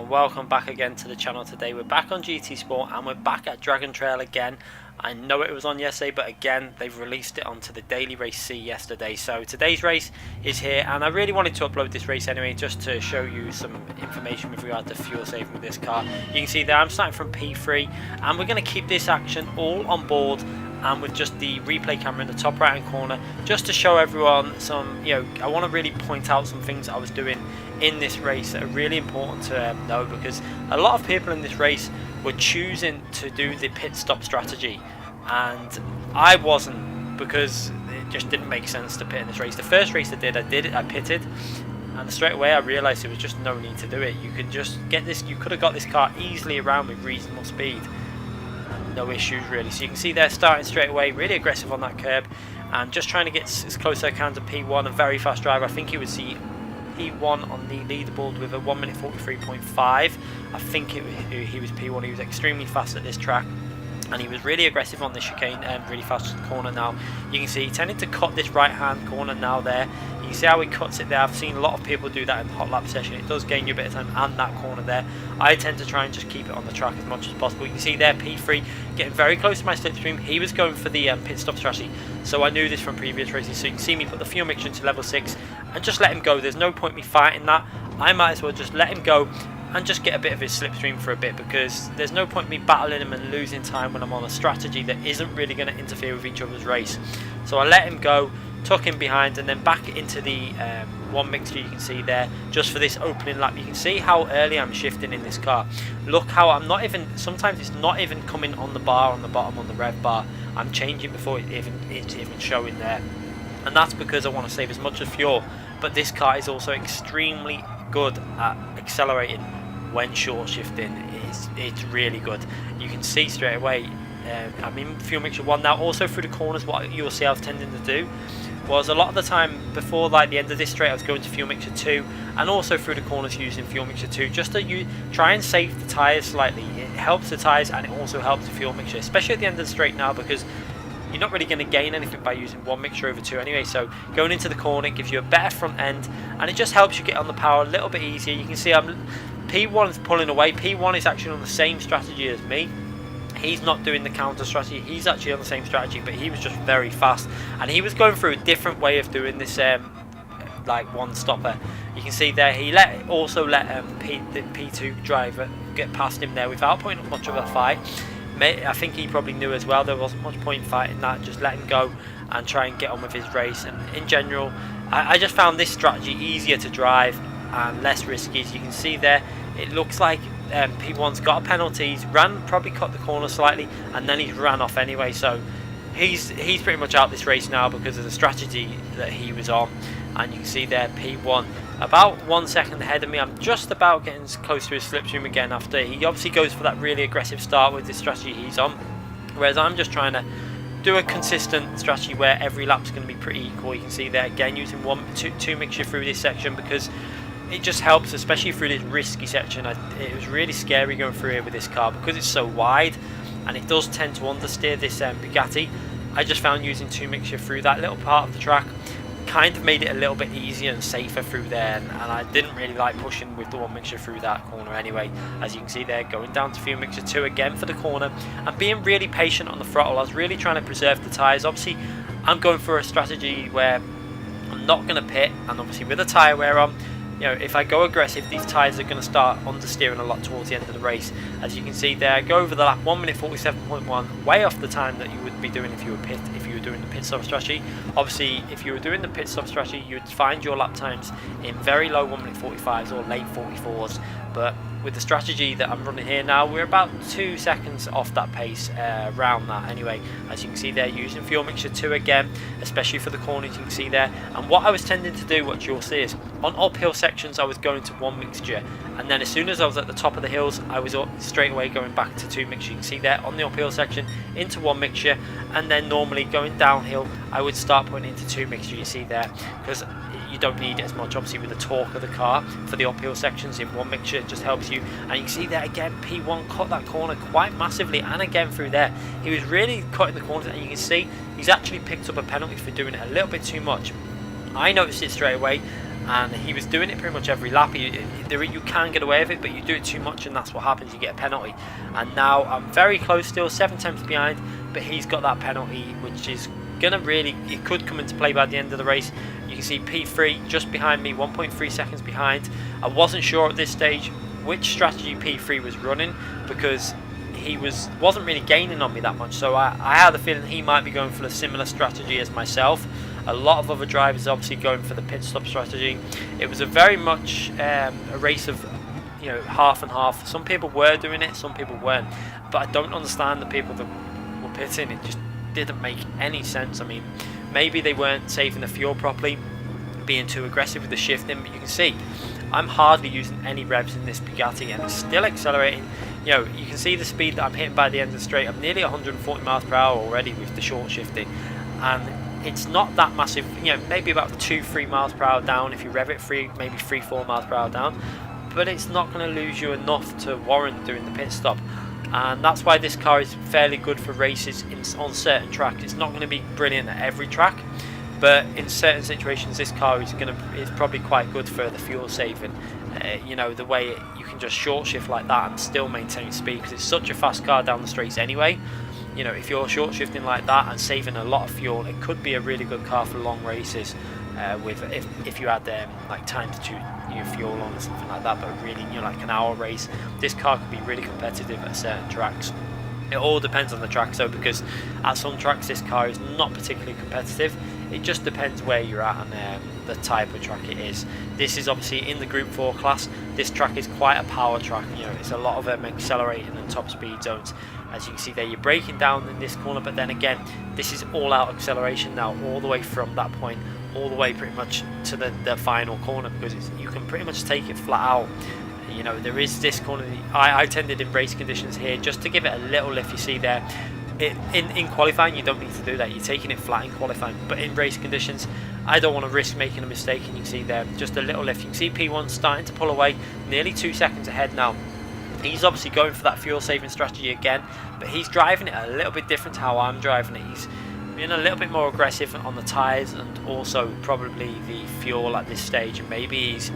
and welcome back again to the channel. Today we're back on GT Sport and we're back at Dragon Trail again. I know it was on yesterday, but again they've released it onto the Daily Race C yesterday. So today's race is here, and I really wanted to upload this race anyway just to show you some information with regard to fuel saving with this car. You can see there I'm starting from P3 and we're going to keep this action all on board and with just the replay camera in the top right hand corner, just to show everyone some, I want to really point out some things I was doing in this race that are really important to know, because a lot of people in this race were choosing to do the pit stop strategy and I wasn't, because it just didn't make sense to pit in this race. The first race I pitted, and straight away I realized there was just no need to do it. You could just get this, you could have got this car easily around with reasonable speed. No issues really. So you can see they're starting straight away, really aggressive on that curb and just trying to get as close as I can to P1, a very fast driver. I think he was the P1 on the leaderboard with a 1 minute 43.5. I think he was P1. He was extremely fast at this track and he was really aggressive on the chicane and really fast corner. Now you can see he tended to cut this right hand corner now there. You can see how he cuts it there. I've seen a lot of people do that in the hot lap session. It does gain you a bit of time, and that corner there. I tend to try and just keep it on the track as much as possible. You can see there P3 getting very close to my slipstream. He was going for the pit stop strategy, so I knew this from previous races. So you can see me put the fuel mixture into level 6 and just let him go. There's no point me fighting that. I might as well just let him go and just get a bit of his slipstream for a bit, because there's no point me battling him and losing time when I'm on a strategy that isn't really going to interfere with each other's race. So I let him go, tuck him behind, and then back into the one mixture. You can see there just for this opening lap. You can see how early I'm shifting in this car. Look how I'm not even, sometimes it's not even coming on the bar on the bottom on the rev bar. I'm changing before it's even showing there, and that's because I want to save as much of fuel. But this car is also extremely good at accelerating when short shifting. It's really good. You can see straight away I'm in fuel mixture 1 now. Also through the corners, what you'll see I was tending to do was a lot of the time before like the end of this straight I was going to fuel mixture 2, and also through the corners using fuel mixture 2 just to try and save the tyres slightly. It helps the tyres and it also helps the fuel mixture, especially at the end of the straight now, because you're not really going to gain anything by using one mixture over 2 anyway. So going into the corner gives you a better front end and it just helps you get on the power a little bit easier. You can see P1 is pulling away. P1 is actually on the same strategy as me. He's not doing the counter strategy, he's actually on the same strategy, but he was just very fast and he was going through a different way of doing this like one stopper. You can see there he also let the P2 driver get past him there without putting up much of a fight. I think he probably knew as well there wasn't much point fighting that, just let him go and try and get on with his race. And in general I just found this strategy easier to drive and less risky. As you can see there, it looks like P1's got a penalty. He's probably cut the corner slightly and then he's ran off anyway, so he's pretty much out this race now because of the strategy that he was on. And you can see there P1 about 1 second ahead of me. I'm just about getting close to his slipstream again after he obviously goes for that really aggressive start with the strategy he's on, whereas I'm just trying to do a consistent strategy where every lap's going to be pretty equal. You can see there again using two mixture through this section because it just helps, especially through this risky section. It was really scary going through here with this car because it's so wide and it does tend to understeer this Bugatti. I just found using 2 mixture through that little part of the track kind of made it a little bit easier and safer through there, and I didn't really like pushing with the 1 mixture through that corner anyway. As you can see there, going down to fuel mixture 2 again for the corner and being really patient on the throttle. I was really trying to preserve the tyres. Obviously I'm going for a strategy where I'm not going to pit, and obviously with the tyre wear on, if I go aggressive, these tyres are going to start understeering a lot towards the end of the race. As you can see there, go over the lap 1 minute 47.1, way off the time that you would be doing if you were doing the pit stop strategy. Obviously, if you were doing the pit stop strategy, you'd find your lap times in very low 1 minute 45s or late 44s. But with the strategy that I'm running here now, we're about 2 seconds off that pace, around that anyway. As you can see there, using fuel mixture 2 again, especially for the corners. You can see there, and what I was tending to do, what you'll see, is on uphill sections I was going to 1 mixture, and then as soon as I was at the top of the hills I was straight away going back to 2 mixture. You can see there on the uphill section into 1 mixture, and then normally going downhill I would start putting into 2 mixture. You see there, because you don't need it as much obviously with the torque of the car for the uphill sections. In 1 mixture it just helps you. And you can see there again, P1 cut that corner quite massively, and again through there he was really cutting the corners, and you can see he's actually picked up a penalty for doing it a little bit too much. I noticed it straight away. and he was doing it pretty much every lap. You can get away with it, but you do it too much and that's what happens, you get a penalty. And now I'm very close still, 7 tenths behind, but he's got that penalty, which is gonna really, it could come into play by the end of the race. You can see P3 just behind me, 1.3 seconds behind. I wasn't sure at this stage which strategy P3 was running, because he wasn't really gaining on me that much, so I had a feeling he might be going for a similar strategy as myself. A lot of other drivers obviously going for the pit stop strategy. It was a very much a race of, you know, half and half. Some people were doing it, some people weren't, but I don't understand the people that were pitting. It just didn't make any sense. I mean, maybe they weren't saving the fuel properly, being too aggressive with the shifting, but you can see I'm hardly using any revs in this Bugatti and it's still accelerating. You know, you can see the speed that I'm hitting by the end of the straight. I'm nearly 140 miles per hour already with the short shifting, and it's not that massive, you know, maybe about 2-3 miles per hour down if you rev it, maybe 3-4 miles per hour down, but it's not going to lose you enough to warrant doing the pit stop. And that's why this car is fairly good for races on certain tracks. It's not going to be brilliant at every track, but in certain situations this car is probably quite good for the fuel saving. You know, the way you can just short shift like that and still maintain speed, because it's such a fast car down the straights anyway. You know, if you're short shifting like that and saving a lot of fuel, it could be a really good car for long races. If you had like time to choose your fuel on or something like that, but really, you know, like an hour race, this car could be really competitive at certain tracks. It all depends on the track, so because at some tracks this car is not particularly competitive. It just depends where you're at and the type of track it is. This is obviously in the Group 4 class. This track is quite a power track. You know, it's a lot of accelerating and top speed zones. As you can see there, you're braking down in this corner, but then again, this is all out acceleration now, all the way from that point, all the way pretty much to the final corner, because you can pretty much take it flat out. You know, there is this corner. I tended in race conditions here just to give it a little lift. You see there, in qualifying you don't need to do that, you're taking it flat in qualifying, but in race conditions I don't want to risk making a mistake, and you can see there just a little lift. You can see P1 starting to pull away, nearly 2 seconds ahead now. He's obviously going for that fuel saving strategy again, but he's driving it a little bit different to how I'm driving it. He's being a little bit more aggressive on the tyres and also probably the fuel at this stage, and maybe he's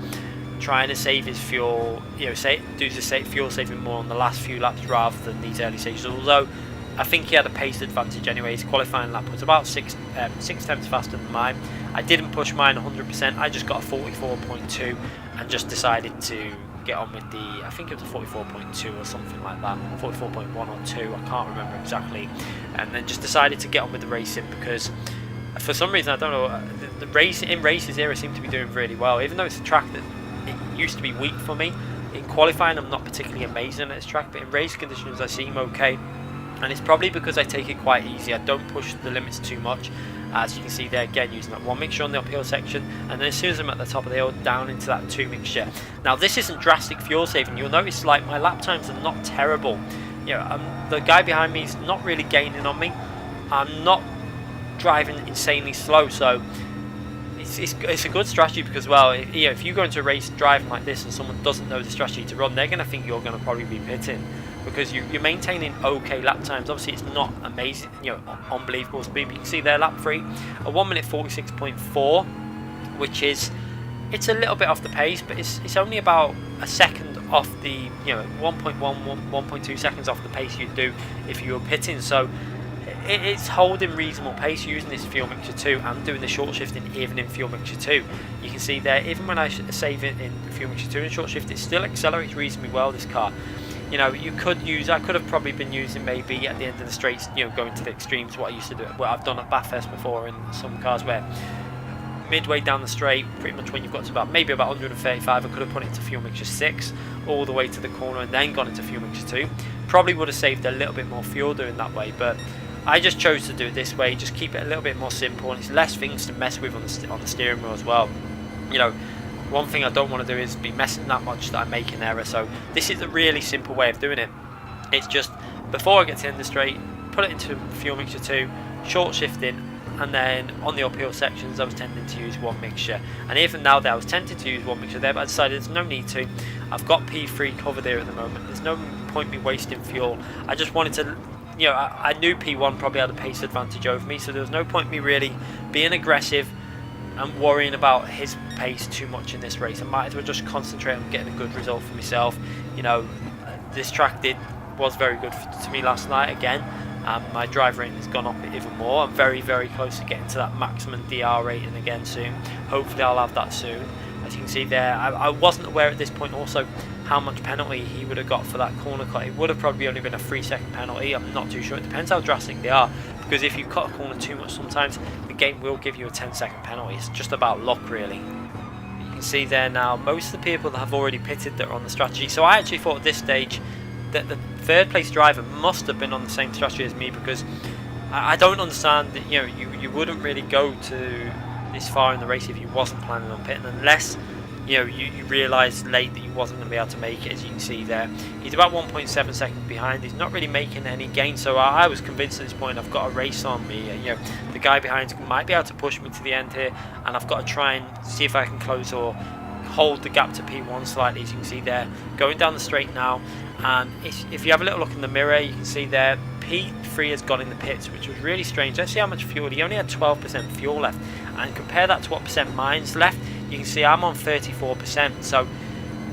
trying to save his fuel, you know, do the fuel saving more on the last few laps rather than these early stages. Although I think he had a pace advantage anyway. His qualifying lap was about 6 tenths faster than mine. I didn't push mine 100%. I just got a 44.2 and just decided to get on with the, I think it was a 44.2 or something like that, 44.1 or 2, I can't remember exactly, and then just decided to get on with the racing, because for some reason, I don't know, the races here I seem to be doing really well, even though it's a track that it used to be weak for me. In qualifying I'm not particularly amazing at this track, but in race conditions I seem okay, and it's probably because I take it quite easy. I don't push the limits too much. As you can see there, again using that 1 mixture on the uphill section, and then as soon as I'm at the top of the hill, down into that 2 mixture. Now this isn't drastic fuel saving. You'll notice like my lap times are not terrible. You know, the guy behind me is not really gaining on me. I'm not driving insanely slow, so it's a good strategy, because, well, if you go into a race driving like this and someone doesn't know the strategy to run, they're going to think you're going to probably be pitting, because you're maintaining okay lap times. Obviously it's not amazing, you know, unbelievable speed, but you can see there lap 3, a 1 minute 46.4, which is, it's a little bit off the pace, but it's only about a second off the, you know, 1.2 seconds off the pace you'd do if you were pitting. So it's holding reasonable pace using this fuel mixture 2 and doing the short shifting even in fuel mixture 2. You can see there, even when I save it in fuel mixture 2 and short shift, it still accelerates reasonably well, this car. You know, I could have probably been using maybe at the end of the straights, you know, going to the extremes, what I used to do, what I've done at Bathurst before in some cars, where midway down the straight, pretty much when you've got to about 135, I could have put it into fuel mixture 6 all the way to the corner and then gone into fuel mixture 2. Probably would have saved a little bit more fuel doing that way, but I just chose to do it this way, just keep it a little bit more simple, and it's less things to mess with on the steering wheel as well. You know, one thing I don't want to do is be messing that much that I make an error, so this is a really simple way of doing it. It's just, before I get to the end of the straight, put it into fuel mixture 2, short shifting, and then on the uphill sections I was tending to use 1 mixture, and even now that I was tempted to use 1 mixture there, but I decided there's no need to. I've got P3 covered here at the moment, there's no point me wasting fuel. I just wanted to, you know, I knew P1 probably had a pace advantage over me, so there was no point me really being aggressive, I'm worrying about his pace too much in this race. I might as well just concentrate on getting a good result for myself. You know, this track was very good to me last night again. My drive rating has gone up even more. I'm very, very close to getting to that maximum DR rating again soon. Hopefully I'll have that soon. As you can see there, I wasn't aware at this point also how much penalty he would have got for that corner cut. It would have probably only been a 3-second penalty. I'm not too sure. It depends how drastic they are, because if you cut a corner too much sometimes, the game will give you a 10-second penalty. It's just about luck really. You can see there now, most of the people that have already pitted that are on the strategy. So I actually thought at this stage that the third place driver must have been on the same strategy as me, because I don't understand that, you know, you wouldn't really go to this far in the race if you wasn't planning on pitting, unless you know you realised late that you wasn't going to be able to make it. As you can see there, he's about 1.7 seconds behind. He's not really making any gain, so I was convinced at this point I've got a race on me. You know, the guy behind might be able to push me to the end here, and I've got to try and see if I can close or hold the gap to P1 slightly. As you can see there, going down the straight now, and if you have a little look in the mirror, you can see there P3 has gone in the pits, which was really strange. Let's see how much fuel. He only had 12% fuel left, and compare that to what percent mine's left. You can see I'm on 34%, so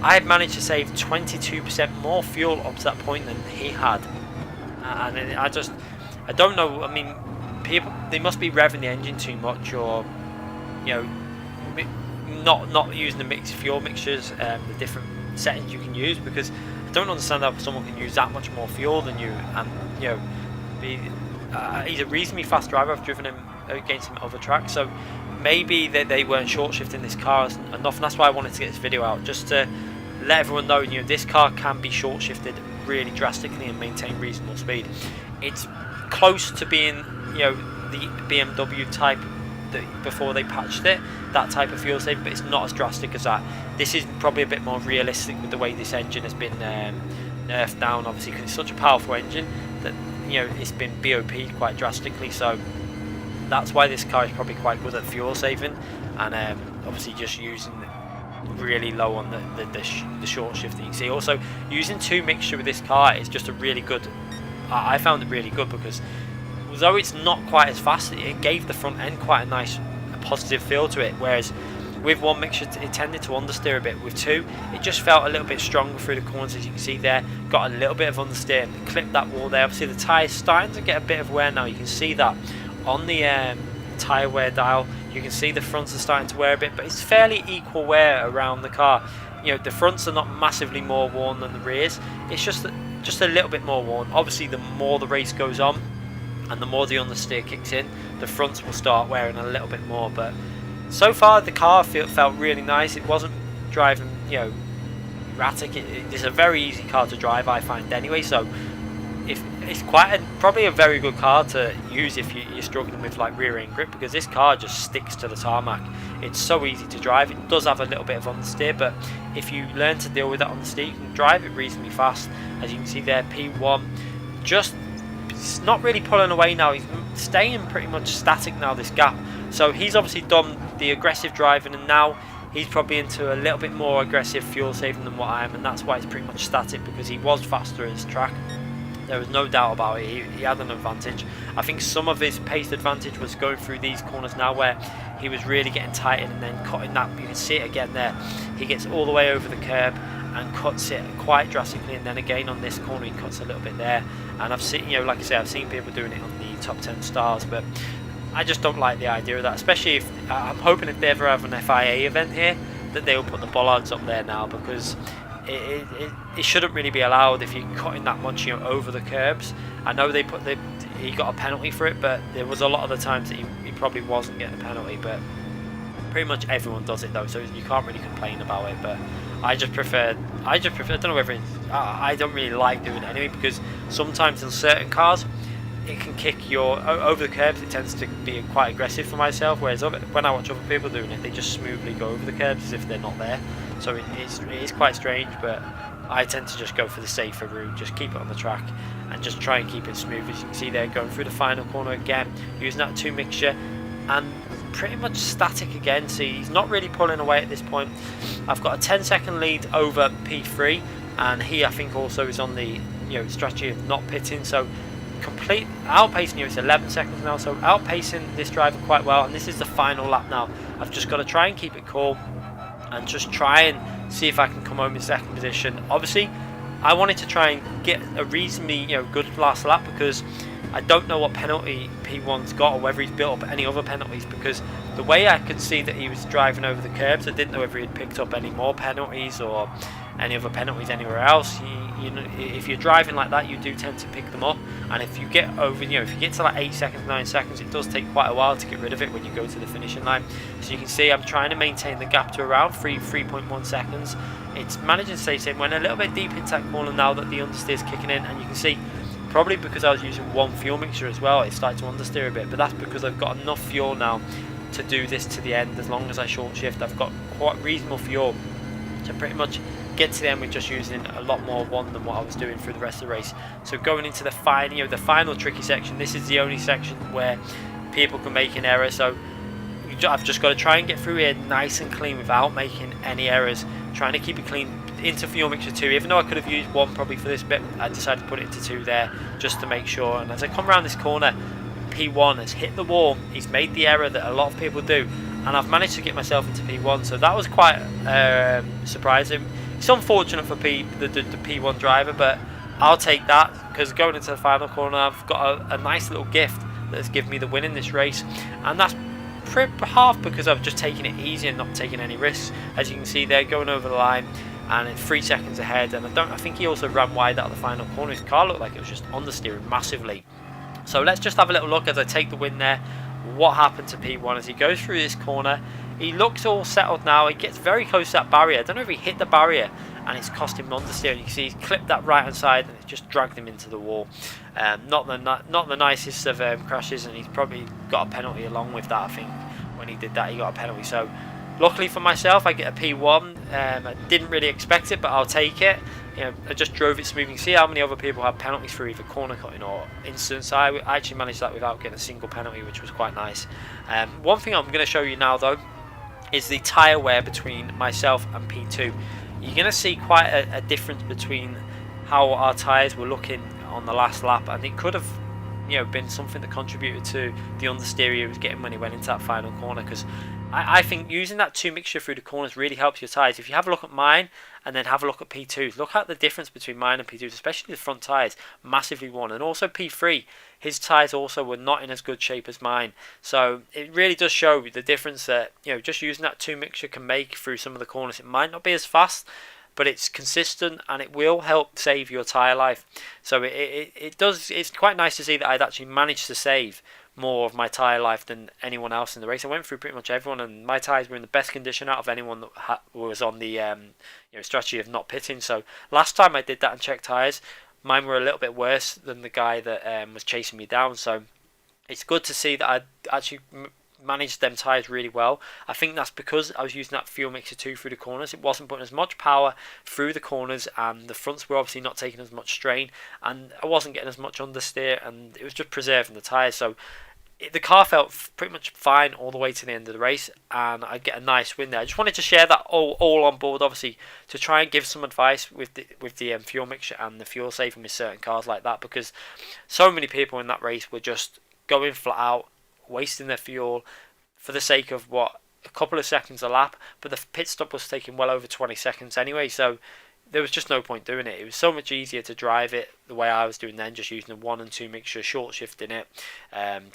I had managed to save 22% more fuel up to that point than he had. And I don't know, I mean, people, they must be revving the engine too much, or, you know, not using the mixed fuel mixtures, the different settings you can use, because I don't understand how someone can use that much more fuel than you, and, you know, he's a reasonably fast driver. I've driven him against him at other tracks, so maybe they weren't short shifting this car enough, and that's why I wanted to get this video out, just to let everyone know, you know, this car can be short shifted really drastically and maintain reasonable speed. It's close to being, you know, the BMW type that before they patched it, that type of fuel saving, but it's not as drastic as that. This is probably a bit more realistic with the way this engine has been nerfed down, obviously, because it's such a powerful engine that, you know, it's been BOP'd quite drastically, so that's why this car is probably quite good at fuel saving, and obviously just using really low on the short shift that you can see. Also, using 2 mixture with this car is just a really good, I found it really good, because although it's not quite as fast, it gave the front end quite a nice positive feel to it, whereas with 1 mixture it tended to understeer a bit. With 2, it just felt a little bit stronger through the corners. As you can see there, got a little bit of understeer, clipped that wall there. Obviously the tyre's starting to get a bit of wear now. You can see that on the tyre wear dial. You can see the fronts are starting to wear a bit, but it's fairly equal wear around the car. You know, the fronts are not massively more worn than the rears. It's just a little bit more worn. Obviously the more the race goes on and the more the understeer kicks in, the fronts will start wearing a little bit more, but so far the car felt really nice. It wasn't driving, you know, erratic. It's a very easy car to drive, I find anyway, so it's probably a very good car to use if you're struggling with like rear end grip, because this car just sticks to the tarmac. It's so easy to drive. It does have a little bit of understeer, but if you learn to deal with that understeer, you can drive it reasonably fast. As you can see there, P1 just, it's not really pulling away now. He's staying pretty much static now, this gap. So he's obviously done the aggressive driving, and now he's probably into a little bit more aggressive fuel saving than what I am, and that's why it's pretty much static, because he was faster at his track. There was no doubt about it. He had an advantage. I think some of his pace advantage was going through these corners now, where he was really getting tight and then cutting that. You can see it again there. He gets all the way over the curb and cuts it quite drastically, and then again on this corner he cuts a little bit there. And I've seen, you know, like I say, I've seen people doing it on the top 10 stars, but I just don't like the idea of that. Especially if I'm hoping if they ever have an FIA event here, that they will put the bollards up there now, because it shouldn't really be allowed if you're cutting that much, you know, over the curbs. I know he got a penalty for it, but there was a lot of the times that he probably wasn't getting a penalty, but pretty much everyone does it though, so you can't really complain about it. But I don't know whether I don't really like doing it anyway, because sometimes in certain cars it can kick your over the curbs. It tends to be quite aggressive for myself, whereas when I watch other people doing it, they just smoothly go over the curbs as if they're not there. So it is quite strange, but I tend to just go for the safer route, just keep it on the track and just try and keep it smooth. As you can see there, going through the final corner again, using that 2 mixture, and pretty much static again. See, he's not really pulling away at this point. I've got a 10-second lead over P3, and he, I think, also is on the, you know, strategy of not pitting, so outpacing you. It's 11 seconds now, so outpacing this driver quite well. And this is the final lap now. I've just got to try and keep it cool and just try and see if I can come home in second position. Obviously, I wanted to try and get a reasonably good last lap, because I don't know what penalty P1's got or whether he's built up any other penalties, because the way I could see that he was driving over the curbs, I didn't know whether he'd picked up any more penalties or any other penalties anywhere else. If you're driving like that, you do tend to pick them up, and if you get over, if you get to like 8 seconds, 9 seconds, it does take quite a while to get rid of it when you go to the finishing line. So you can see I'm trying to maintain the gap to around 3.1 seconds. It's managing to stay same. Went a little bit deep into that corner now that the understeer's kicking in, and you can see, probably because I was using one fuel mixture as well, it started to understeer a bit, but that's because I've got enough fuel now to do this to the end. As long as I short shift, I've got quite reasonable fuel to pretty much get to the end with just using a lot more one than what I was doing through the rest of the race. So going into the final tricky section, this is the only section where people can make an error. So I've just got to try and get through here nice and clean without making any errors, trying to keep it clean into fuel mixture 2. Even though I could have used 1 probably for this bit, I decided to put it into 2 there just to make sure. And as I come around this corner, P1 has hit the wall. He's made the error that a lot of people do, and I've managed to get myself into P1, so that was quite surprising. It's unfortunate for the P1 driver, but I'll take that, because going into the final corner, I've got a nice little gift that has given me the win in this race, and that's half because I've just taken it easy and not taking any risks. As you can see there, going over the line and it's 3 seconds ahead, and I think he also ran wide out of the final corner. His car looked like it was just understeering massively. So let's just have a little look as I take the win there. What happened to P1 as he goes through this corner? He looks all settled now. He gets very close to that barrier. I don't know if he hit the barrier and it's cost him understeer. You can see he's clipped that right hand side and it's just dragged him into the wall. Not the nicest of crashes, and he's probably got a penalty along with that. I think when he did that, he got a penalty. So luckily for myself, I get a P1. I didn't really expect it, but I'll take it. I just drove it smooth. You can see how many other people have penalties for either corner cutting or incidents. I actually managed that without getting a single penalty, which was quite nice. One thing I'm going to show you now, though, is the tyre wear between myself and P2. You're going to see quite a difference between how our tyres were looking on the last lap, and it could have been something that contributed to the understeer he was getting when he went into that final corner, because I think using that 2 mixture through the corners really helps your tyres. If you have a look at mine and then have a look at P2's, look at the difference between mine and P2's, especially the front tyres, massively one. And also P3, his tyres also were not in as good shape as mine. So it really does show the difference that just using that 2 mixture can make through some of the corners. It might not be as fast, but it's consistent and it will help save your tyre life. So it's quite nice to see that I'd actually managed to save more of my tyre life than anyone else in the race. I went through pretty much everyone, and my tyres were in the best condition out of anyone that was on the strategy of not pitting. So last time I did that and checked tyres, mine were a little bit worse than the guy that was chasing me down. So it's good to see that I actually managed them tyres really well. I think that's because I was using that fuel mixer 2 through the corners. It wasn't putting as much power through the corners, and the fronts were obviously not taking as much strain, and I wasn't getting as much understeer, and it was just preserving the tyres. So the car felt pretty much fine all the way to the end of the race, and I get a nice win there. I just wanted to share that all on board, obviously, to try and give some advice with the fuel mixture and the fuel saving with certain cars like that, because so many people in that race were just going flat out, wasting their fuel for the sake of a couple of seconds a lap, but the pit stop was taking well over 20 seconds anyway, so there was just no point doing it. It was so much easier to drive it the way I was doing then, just using a 1 and 2 mixture, short shifting it,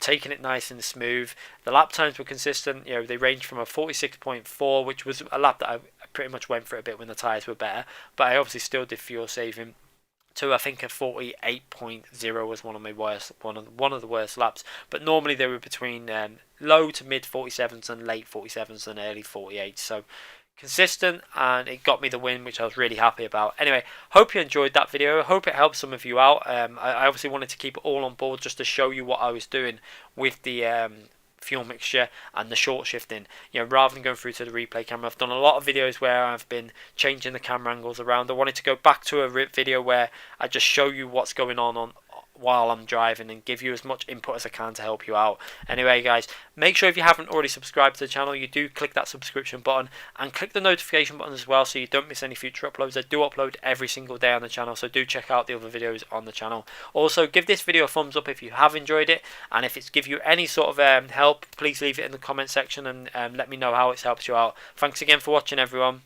taking it nice and smooth. The lap times were consistent. They ranged from a 46.4, which was a lap that I pretty much went for a bit when the tyres were better, but I obviously still did fuel saving, to I think a 48.0 was one of the worst laps. But normally they were between low to mid 47s and late 47s and early 48s. So consistent, and it got me the win, which I was really happy about. Anyway, hope you enjoyed that video. Hope it helped some of you out. I obviously wanted to keep it all on board just to show you what I was doing with the fuel mixture and the short shifting, rather than going through to the replay camera. I've done a lot of videos where I've been changing the camera angles around. I wanted to go back to a video where I just show you what's going on while I'm driving and give you as much input as I can to help you out. Anyway guys, make sure if you haven't already subscribed to the channel, you do click that subscription button and click the notification button as well so you don't miss any future uploads. I do upload every single day on the channel, so do check out the other videos on the channel. Also, give this video a thumbs up if you have enjoyed it, and if it's give you any sort of help, please leave it in the comment section and let me know how it's helped you out. Thanks again for watching everyone.